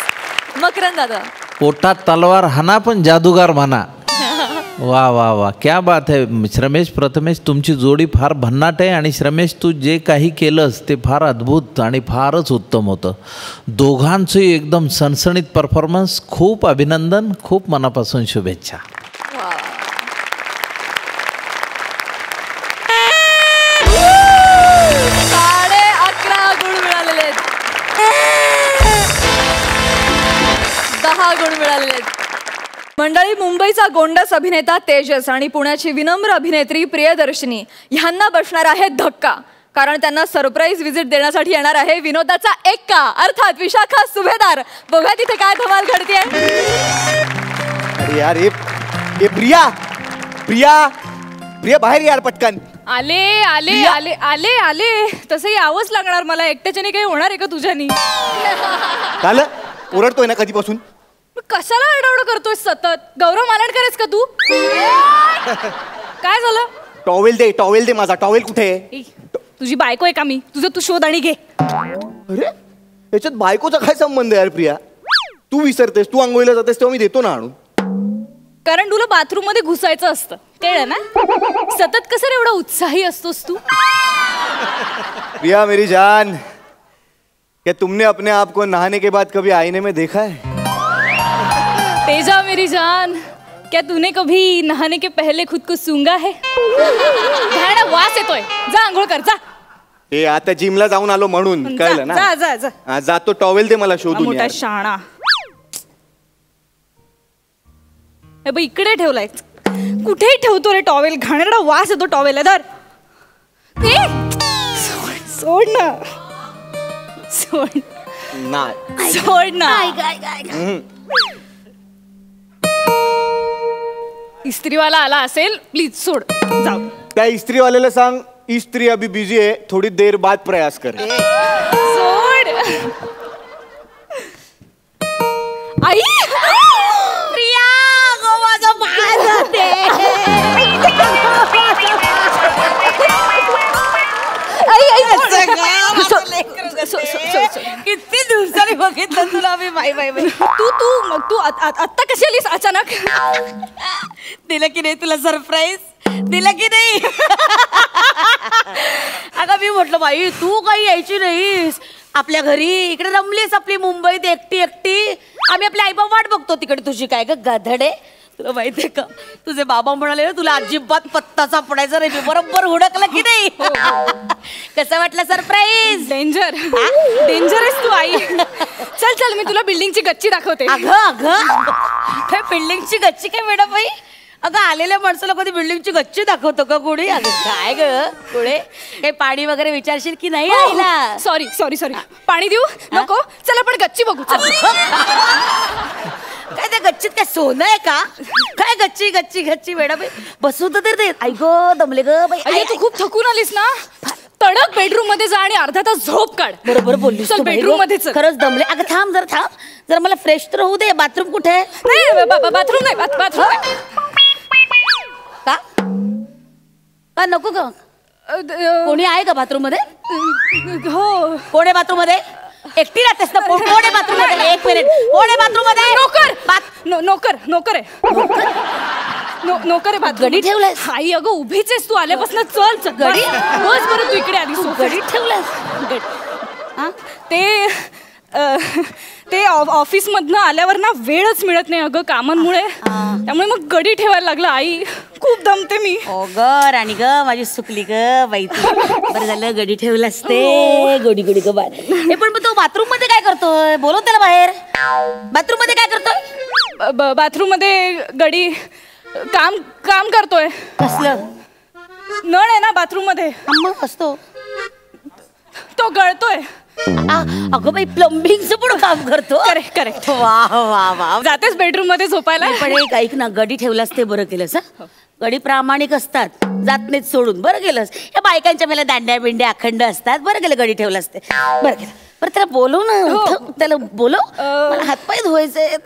मकरंद दादा. पोटात तलवार हाना पण जादूगार म्हणा. वा वा वा, क्या बात आहे श्रमेश. प्रथमेश, तुमची जोडी फार भन्नाट आहे आणि श्रमेश तू जे काही केलंस ते फार अद्भुत आणि फारच उत्तम होतं. दोघांचं एकदम सणसणीत परफॉर्मन्स. खूप अभिनंदन, खूप मनापासून शुभेच्छा. 11.5 गुण मिळालेले आहेत. 10 गुण मिळालेले आहेत. मंडळी, मुंबईचा गोंडस अभिनेता तेजस आणि पुण्याची विनम्र अभिनेत्री प्रियदर्शिनी ह्यांना बसणार आहे धक्का, कारण त्यांना सरप्राईज विजिट देण्यासाठी येणार आहे विनोदाचा एक्का अर्थात विशाखा सुभेदार. बघा तिथे काय धमाल घडते. अरे यार, ये प्रिया प्रिया प्रिया बाहेर यार पटकन. आले आले आले आले आले. तसंही यावंच लागणार मला. एकट्याच्याने काही होणार आहे का तुझ्यानी? झालं, ओरडतोय ना कधीपासून. कशाला आरडाओरड करतोय सतत? गौरव मालाडकरच का तू? काय झालं? टॉवेल दे माझा. टॉवेल कुठे आहे? तुझी बायको आहे का मी? तुझं तू शोध आणि घे. अरे याच्यात बायकोचा काय संबंध यार प्रिया? तू विसरतेस, तू आंघोळीला जातेस तेव्हा मी देतो ना आणून. कारण तुला बाथरूम मध्ये घुसायचं असतं, कळलं ना? सतत कसं रे एवढा उत्साही असतोस तू? प्रिया मेरी जान, क्या तुमने अपने आप को नहाने के बाद कभी आईने में देखा है? तेजा मेरी जान, क्या तूने कभी नहाने के पहले खुद को सूंघा है? घाणा वास येतोय. जा आंघोळ कर जा. ते आता जिमला जाऊन आलो म्हणून कळलं ना. जा जा जा. जातो. टॉवेल दे मला शोधून. मोठा शाणा. हे बघ इकडे ठेवलाय. कुठेही ठेवतो रे टॉवेल. घाणेरडा वास येतो टॉवेल. धर. सोड ना. सोड ना. इस्त्रीवाला आला असेल, प्लीज सोड. जाऊ. त्या इस्त्रीवाल्याला सांग इस्त्री अभी बिजी आहे, थोडी देर बाद प्रयास कर. सोड. आई प्रिया माझं पाय जाते. किती दिवसांनी बघितलं तुला मी. बाई बाई बाई. तू आत्ता कशी आलीस अचानक? दिलं की नाही तुला सरप्राईज? दिलं की नाही? अगं मी म्हटलं बाई तू काही यायची नाहीस आपल्या घरी. इकडे रमलीस आपली मुंबईत एकटी एकटी. आम्ही आपल्या आईबाप वाट बघतो तिकडे. तुझी काय ग गधडे. तुला माहितीये का तुझे बाबा म्हणाले ना तुला अजिबात पत्ता सापडायचा नाही. बरोबर हुडकलं की नाही? कसं वाटलं सरप्राईज? डेंजर. डेंजर आहेस तू आई. चल चल मी तुला बिल्डिंगची गच्ची दाखवते. अगं बिल्डिंगची गच्ची काय मॅडम बाई? अगं आलेल्या माणसाला कधी बिल्डिंगची गच्ची दाखवतो का कोणी? अगं काय ग पुढे काही पाणी वगैरे विचारशील की नाही आईला? Sorry sorry sorry. पाणी देऊ नको. चल आपण गच्ची बघू. काय त्या गच्चीत काय सोनं आहे का? काय गच्ची गच्ची गच्ची मॅडम बसू तर दे. आई गो दमले ग बाई. तू खूप थकून आलीस ना. तडक बेडरूम मध्ये जा आणि अर्धा तास झोप काढ. बरोबर बोललीस. चल बेडरूम मध्ये चल. खरंच दमले. अगं थांब जरा मला फ्रेश तर होऊ दे. बाथरूम कुठे आहे? नाही बाथरूम नाही. बाथरूम का नको ग? कोणी आहे का बाथरूम मध्ये? हो. कोण आहे बाथरूम मध्ये? एकटी राहतेस ना? कोण आहे बाथरूम मध्ये? एक मिनिट. कोण आहे बाथरूम मध्ये? नोकर आहे. नोकर आहे बाथरूम. गडी ठेवलाय? आई अगं उभीच आहेस तू आल्यापासून. चल चल गडी बस बरं. तू इकडे आली. गडी ठेवलाय? ते ऑफिस मधनं आल्यावर ना वेळच मिळत नाही अगं कामांमुळे. त्यामुळे मग गडी ठेवायला लागलं. आई खूप दमते मी. ओ ग राणी ग माझी सुकली ग बाई. बरं झालं गडी ठेवलं असते. गोडी गोडी ग बाय. पण तो बाथरूम मध्ये काय करतोय? बोलव त्याला बाहेर. बाथरूम मध्ये काय करतोय? बाथरूम मध्ये गडी काम करतोय. कसलं? नळ आहे ना बाथरूम मध्ये. मग असतो तो गळतोय. अगं बाई प्लंबिंगचं पण काम करतो. करेक्ट. वा वा वा. जातेस बेडरूम मध्ये झोपायला? पण एक ऐक ना गडी ठेवलास ते बरं केलंस. गडी प्रामाणिक असतात. जात नाहीत सोडून. बरं केलंस. या बायकांच्या मला दांड्या बिंड्या अखंड असतात. बरं केलं गडी ठेवलास ते. बरं केलं. बरं त्याला बोलव ना. त्याला बोलव. मला हातपाय धुवायचे.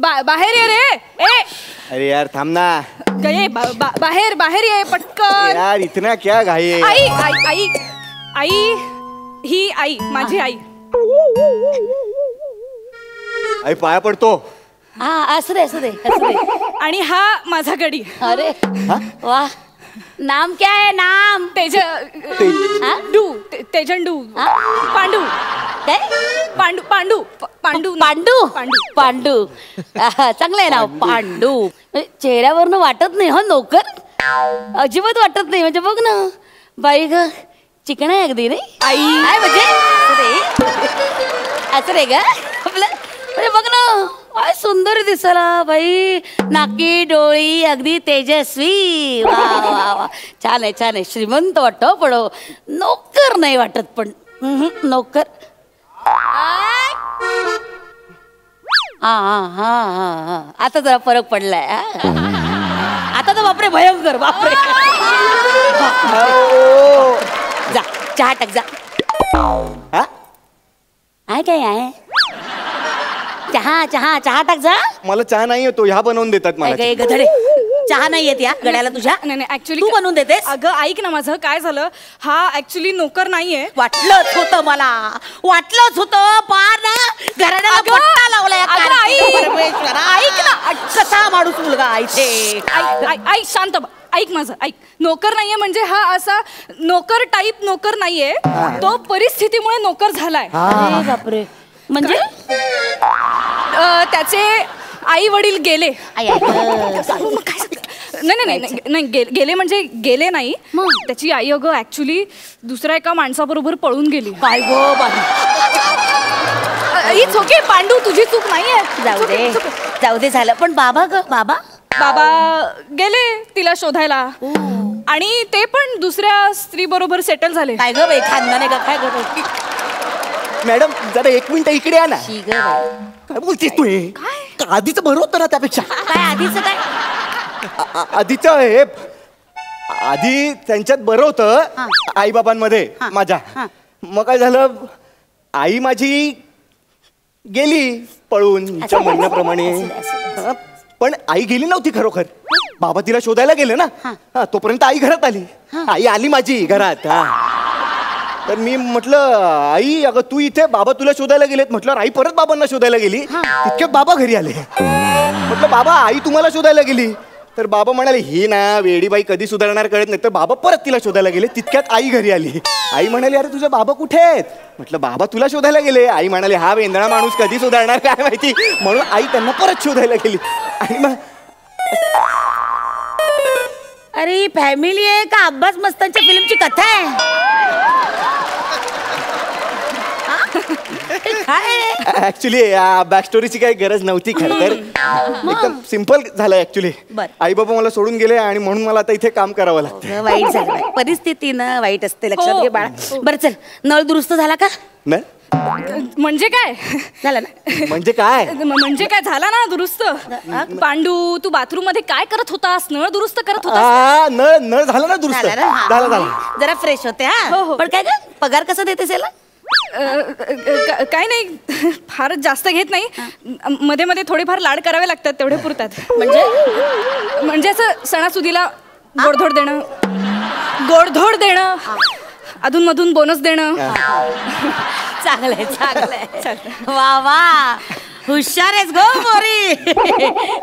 बाहेर ये रे. अरे यार थांब ना. बाहेर ये पटकन. यार इतना क्या घाई है? आई ही आई माझी आई. आई पाया पडतो. हा असू दे असू दे असू दे. आणि हा माझा गडी. अरे वा. नाम क्या है नाम? तेजंडू. पांडू. काय? पांडू पांडू पांडू पांडू पांडू पांडू. चांगलं आहे नाव पांडू. चेहऱ्यावरनं वाटत नाही हो नोकर, अजिबात वाटत नाही. म्हणजे बघ ना बाई ग, चिकन आहे अगदी नाही आई. काय म्हणजे असं रे ग आपलं. म्हणजे बघ ना काय सुंदर दिसला बाई, नाकी डोळी अगदी तेजस्वी. वा वा वा, छान आहे छान आहे. श्रीमंत वाटतो पण नोकर नाही वाटत. पण नोकर. हा हा हा हा हा, आता जरा फरक पडलाय. आता तर बापरे भयंकर. बापरे जा चहा टाक जा. आहे काय आहे? चहा चहा चहा टाक जा. मला चहा नाही येतो, ह्या बनवून देतात मला. गधडे, चहा नाही येत या गड्याला तुझ्या? नाही ऍक्च्युली तू बनवून देतेस? अगं ऐक ना, माझं काय झालं, हा ऍक्च्युली नोकर नाहीये. वाटलंच होतं मला, वाटलंच होतं. पार ना घराण्याला पट्टा लावलाय. ऐक ना, कसा माणूस मुलगा इथे. ऐक शांत, ऐक माझं ऐक. नोकर नाहीये म्हणजे हा असा नोकर टाईप नोकर नाहीये, तो परिस्थितीमुळे नोकर झालाय. बापरे. म्हणजे त्याचे आई वडील गेले. नाही गेले म्हणजे गेले नाही. त्याची आई अगं ऍक्च्युली दुसऱ्या एका माणसाबरोबर पळून गेली. काय go by. It's okay Pandu, तुझी चूक नाहीये. जाऊ दे जाऊ दे झालं. पण बाबा ग, बाबा गेले तिला शोधायला, आणि ते पण दुसऱ्या स्त्री बरोबर सेटल झाले. काय ग बाई, खानदान का काय ग? मॅडम जरा एक मिनिट इकडे या ना. काय बोलतेस तू? आधीच बरं होतं ना त्यापेक्षा. काय आधीच काय? आधीचं हे आधी त्यांच्यात बरं होतं आईबाबांमध्ये माझ्या. मग काय झालं, आई माझी गेली पळून तिच्या म्हणण्याप्रमाणे. पण आई गेली नव्हती खरोखर, बाबा तिला शोधायला गेले ना. तोपर्यंत आई घरात आली. आई आली माझी घरात. तर मी म्हटलं आई अगं तू इथे, बाबा तुला शोधायला गेलेत. म्हटलं आई परत बाबांना शोधायला गेली. तितक्यात बाबा घरी आले. म्हटलं बाबा आई तुम्हाला शोधायला गेली. तर बाबा म्हणाले ही ना वेडी बाई कधी सुधारणार कळत नाही. तर बाबा परत तिला शोधायला गेले. तितक्यात आई घरी आली. आई म्हणाली अरे तुझे बाबा कुठे आहेत? म्हटलं बाबा तुला शोधायला गेले. आई म्हणाले हा वेंदळा माणूस कधी सुधारणार काय माहिती, म्हणून आई त्यांना परत शोधायला गेली. आणि मग अरे फॅमिली आहे का अब्बास मस्तानच्या फिल्मची कथा आहे? ऍक्च्युली बॅक स्टोरीची काही गरज नव्हती खरं तर. एकदम सिम्पल झालं ऍक्च्युली. आई बाबा मला सोडून गेले आणि म्हणून मला आता इथे काम करावं लागतं. वाईट झालं, परिस्थिती ना वाईट असते, लक्षात घे बाळा. बरं चल, नळ दुरुस्त झाला का? म्हणजे काय झालं ना? म्हणजे काय? म्हणजे काय झाला ना दुरुस्त. पांडू तू बाथरूम मध्ये काय करत होतास? नळ दुरुस्त करत होतास? नळ झाला ना दुरुस्त. झाला जरा फ्रेश होते. हा पण काय ग पगार कसा देतेस याला? काय नाही, फारच जास्त घेत नाही. मध्ये मध्ये थोडेफार लाड करावे लागतात, तेवढे पुरतात. म्हणजे असं सणासुदीला गोडधोड देणं, गोडधोड देणं, अधून मधून बोनस देणं. चांगलंय चांगलंय. वा वा, हुशार आहेस गो मोरी.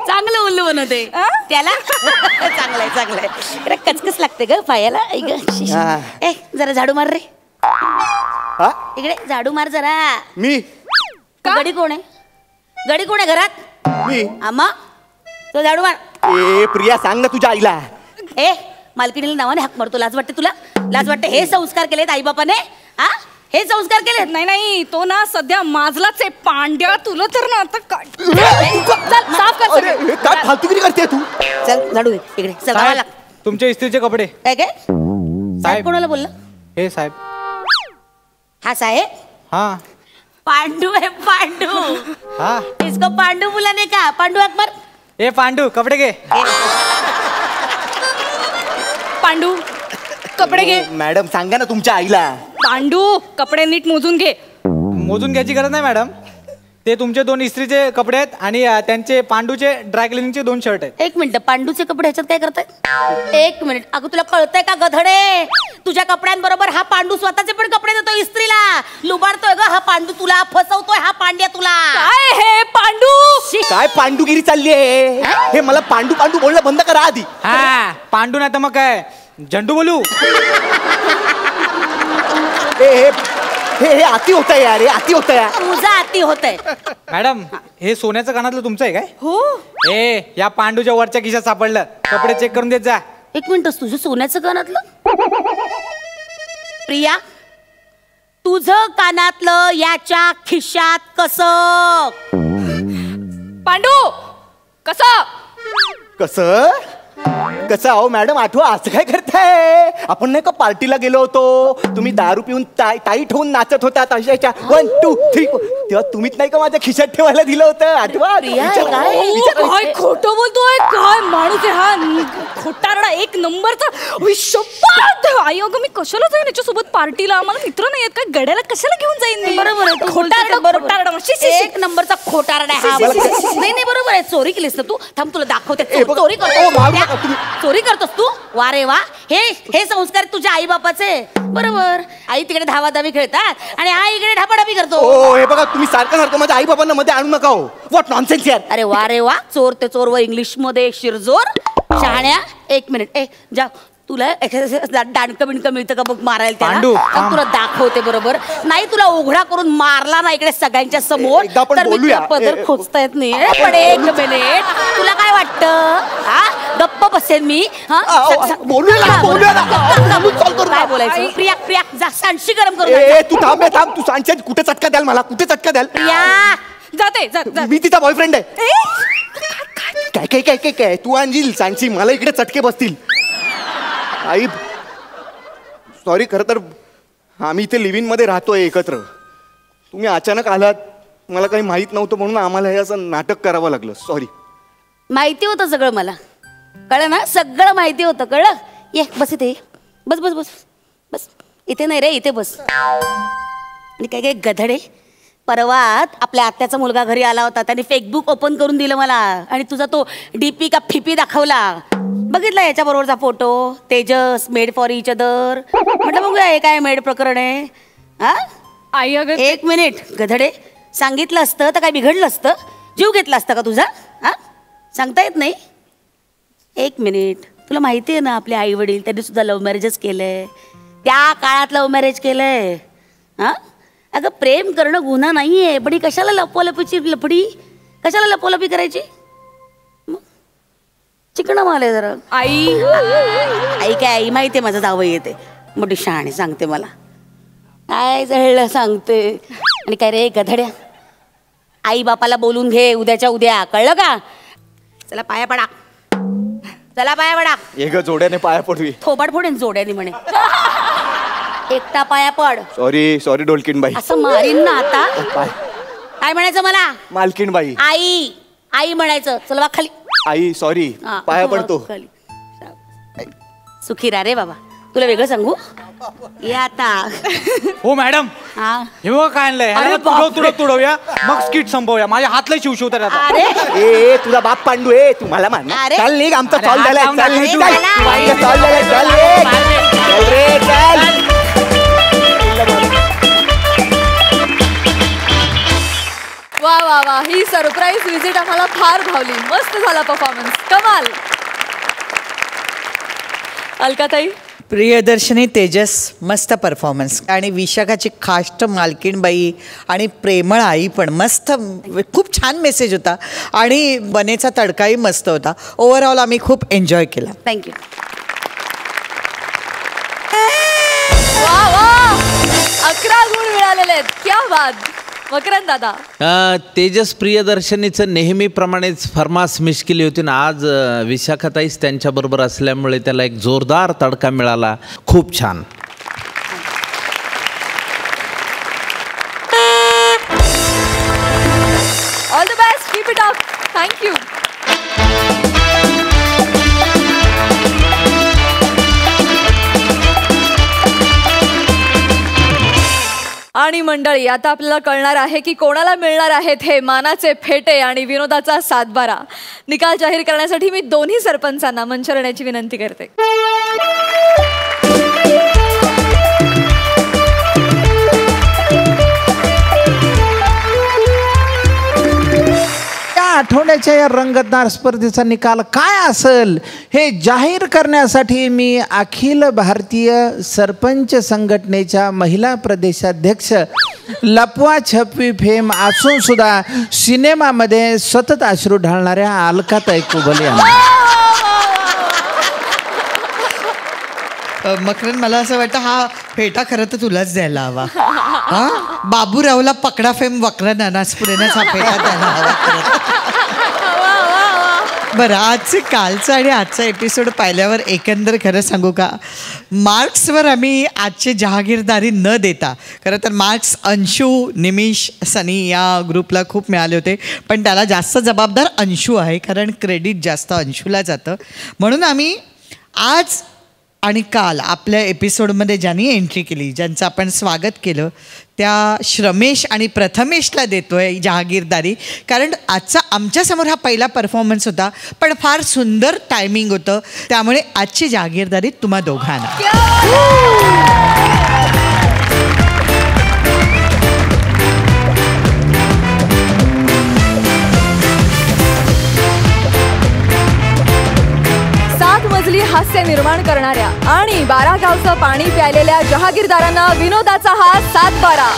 चांगलं उल्लू बनवते त्याला. चांगलंय चांगलंय. कचकच लागते ग पायाला. ए जरा झाडू मार रे. इकडे झाडू मार जरा. मी गडी कोण आहे? गडी कोण आहे घरात? मी. आम्हा तो झाडू मार. ए प्रिया सांग ना तुझ्या आईला. ए मालकिणीला नावाने हाक मारतो. लाज वाटते तुला? लाज वाटते? हे संस्कार केलेत आई बापाने? हा हे संस्कार केलेत? नाही तो ना सध्या माझलाच आहे पांड्या. तुला तर ना आता काय साफ कर. काय फालतूगिरी करते तू? चल झाडू इकडे चल. तुमच्या इस्त्रीचे कपडे. काय काय साहेब कोणाला बोलला? हे साहेब. हा साहेब? हाँ पांडू है पांडू. हाँ इसको पांडू बुलाने का? पांडू अकबर. ए पांडू कपडे घे. पांडू कपडे घे. मॅडम सांगा ना तुमच्या आईला. पांडू कपडे नीट मोजून घे. मोजून घ्यायची गरज नाही मॅडम. ते तुमचे 2 इस्त्रीचे कपडे आहेत आणि त्यांचे पांडूचे ड्राय क्लिनिंगचे 2 शर्ट आहेत. एक मिनिट, पांडूचे कपडे ह्याच्यात काय करताय? एक मिनिट, अगं तुला कळतंय का गधडे? तुझ्या कपड्यांबरोबर हा पांडू स्वतःचे पण कपडे देतो इस्त्रीला. लुबाडतोय ग हा पांडू तुला, फसवतोय हा पांड्या तुला. काय हे पांडू? काय पांडुगिरी चालली आहे हे मला पांडू पांडू बोलणं बंद करा आधी. हा पांडू नाही तर मग काय झंडू बोलू. हे अति होत आहे यार, हे अति होत आहे. तुझा अति होत आहे. मॅडम हे सोन्याचं कानातलं तुमचं आहे काय? हो. या पांडूच्या वरच्या खिशात सापडलं. कपडे चेक करून देत जा. एक मिनिट, तुझं सोन्याचं कानातलं? प्रिया, तुझं कानातलं याच्या खिशात कसं? पांडू कसं कसं कसं? अहो मॅडम आठवा, असं काय करताय? आपण नाही का पार्टीला गेलो होतो, तुम्ही दारू पिऊन टाईट होऊन नाचत होता तशाच्या 1 2 3 तेव्हा तुम्हीच नाही का माझ्या खिशात ठेवायला दिलं होतं, आठवा? काय खोटं बोलतोय, काय माणूस आहे हा, खोटारडा एक नंबरचा. आई अगं मी कशाला जाईन याच्यासोबत पार्टीला, आम्हाला मित्र नाही आहेत, काय गड्याला कशाला घेऊन जाईन मी? बरोबर आहे, खोटारडा एक नंबरचा खोटारडा हा. नाही बरोबर आहे, चोरी केलीस ना तू. थांब तुला दाखवते. चोरी चोरी करतोस तू? वा रे वा, हे संस्कार तुझ्या आई बापाचे. बरोबर, आई तिकडे धावाधावी खेळतात आणि हा इकडे ढापाढापी करतो. हे बघा, तुम्ही सारखं सारखं माझ्या आई बाबांना मध्ये आणू नका हो. व्हॉट नॉनसेन्स यार. अरे वा रे वा, चोर ते चोर व इंग्लिश मध्ये शिरजोर. शहाण्या, एक मिनिट, जा तुला दांडकं बिणकं मिळतं का बघ मारायला त्याला. तुला दाखवते. बरोबर नाही, तुला उघडा करून मारला ना इकडे सगळ्यांच्या समोर तर मी पदर खोचता येत नाही. पण एक मिनिट, तुला काय वाटतं हा? गप्प बसेन मी? काय बोलायचं? प्रिया प्रिया जा सांडशी गरम करून. तू थांब थांब, तू सांडशी कुठे चटका द्याल मला, कुठे चटका द्याल? प्रिया जाते, मी तिचा बॉयफ्रेंड आहे. काय काय काय काय काय तू आणशील सांडशी, मला इकडे चटके बसतील. आई सॉरी, खरं तर आम्ही इथे लिव्हिंग मध्ये राहतोय एकत्र. तुम्ही अचानक आलात, मला काही माहित नव्हतं म्हणून आम्हाला हे असं नाटक करावं लागलं. सॉरी. माहिती होतं सगळं, मला कळलं ना, सगळं माहिती होतं. कळलं? ये बस इथे, बस बस बस बस. इथे नाही रे, इथे बस. आणि काय काय गधडे, परवात आपल्या आत्याचा मुलगा घरी आला होता, त्याने फेसबुक ओपन करून दिलं मला आणि तुझा तो डीपी का फिपी दाखवला. बघितला याच्या बरोबरचा photo, Tejas made for each other. म्हटलं बघूया हे काय मेड प्रकरण आहे. हा आई अगं एक मिनिट गधडे, सांगितलं असतं तर काय बिघडलं असतं? जीव घेतला असता का तुझा? हा सांगता येत नाही. एक मिनिट, तुला माहिती आहे ना आपले आई वडील त्यांनी सुद्धा लव्ह मॅरेजच केलंय. त्या काळात लव्ह मॅरेज केलंय. हा अगं प्रेम करणं गुन्हा नाहीये, पण ही कशाला लपवालपीची लपडी, कशाला लपवालपी करायची? चिकणं माल आहे जरा. आई काय, आई माहिती आहे माझं जावं येते, मोठी शहाणी सांगते मला काय जळलं सांगते. आणि काय रे गधड्या, आई बापाला बोलून घे उद्याच्या उद्या, कळलं का? चला पाया पडा, चला पाया पडा. एक जोड्याने पाया पडवी, थोबाड फोडेन जोड्याने म्हणे. एकटा पाया पड. सॉरी सॉरी डोलकीन बाई. असं मारीन ना आता. काय म्हणायचं मला? मालकीन बाई. आई आई म्हणायचं. चल वा खाली. आई सॉरी, पाया पडतो. सुखी रा रे बाबा. तुला वेगळं सांगू या आता. हो मॅडम, हे बघा काय आणलंय, तुडवूया मग स्किट संपवूया. माझ्या हातला शिवशिव तर आता. ए तुझा बाप पांडू आहे, तू मला मान. चल निघ, आमचा सॉल्व झालाय. चल निघ, सॉल्व झालाय. चल रे, चल. वा वा वा, ही सरप्राईज विजिट आम्हाला फार भावली. मस्त झाला परफॉर्मन्स, कमाल. अलकाताई? प्रियदर्शनी, तेजस, मस्त परफॉर्मन्स. आणि विशाखाची खाष्ट मालकीणबाई आणि प्रेमळ आई पण मस्त, खूप छान मेसेज होता. आणि बनेचा तडकाही मस्त होता. ओव्हरऑल आम्ही खूप एन्जॉय केला. थँक्यू. वा वा, 11 गुण मिळालेले आहेत. क्या बात. मकरंद दादा? तेजस प्रियदर्शनीचं नेहमीप्रमाणेच फरमास मिस केली होती ना, आज विशाखाताईच त्यांच्याबरोबर असल्यामुळे त्याला एक जोरदार तडका मिळाला. खूप छान. All the best, keep it up. Thank you. आणि मंडळी, आता आपल्याला कळणार आहे की कोणाला मिळणार आहेत हे मानाचे फेटे आणि विनोदाचा सातबारा. निकाल जाहीर करण्यासाठी मी दोन्ही सरपंचांना मंचावर येण्याची विनंती करते. त्या आठवड्याच्या या रंगतदार स्पर्धेचा निकाल काय असेल हे जाहीर करण्यासाठी मी अखिल भारतीय सरपंच संघटनेच्या महिला प्रदेशाध्यक्ष लपवा छपवी फेम असून सुद्धा सिनेमामध्ये सतत अश्रू ढाळणाऱ्या अलकाताई कुबल यांना. मकरन मला असं वाटतं हा फेटा खरं तर तुलाच द्यायला हवा. हा बाबूरावला पकडा फेम वक्र नानासपुरेनच हा फेटा द्यायला हवा. बरं आजचे कालचं आणि आजचा एपिसोड पाहिल्यावर एकंदर खरं सांगू का मार्क्सवर आम्ही आजचे जहागीरदारी न देता खरं तर मार्क्स अंशू निमिष सनी या ग्रुपला खूप मिळाले होते पण त्याला जास्त जबाबदार अंशू आहे कारण क्रेडिट जास्त अंशूला जातं म्हणून आम्ही आज आणि काल आपल्या एपिसोडमध्ये ज्यांनी एंट्री केली ज्यांचं आपण स्वागत केलं त्या श्रमेश आणि प्रथमेशला देतो आहे जहागीरदारी कारण आजचा आमच्यासमोर हा पहिला परफॉर्मन्स होता पण फार सुंदर टायमिंग होतं त्यामुळे आजची जहागीरदारी तुम्हा दोघांना. हास्य निर्माण करणाऱ्या आणि 12 गावचं पाणी प्यायलेल्या जहागीरदारांना विनोदाचा हा 7-12.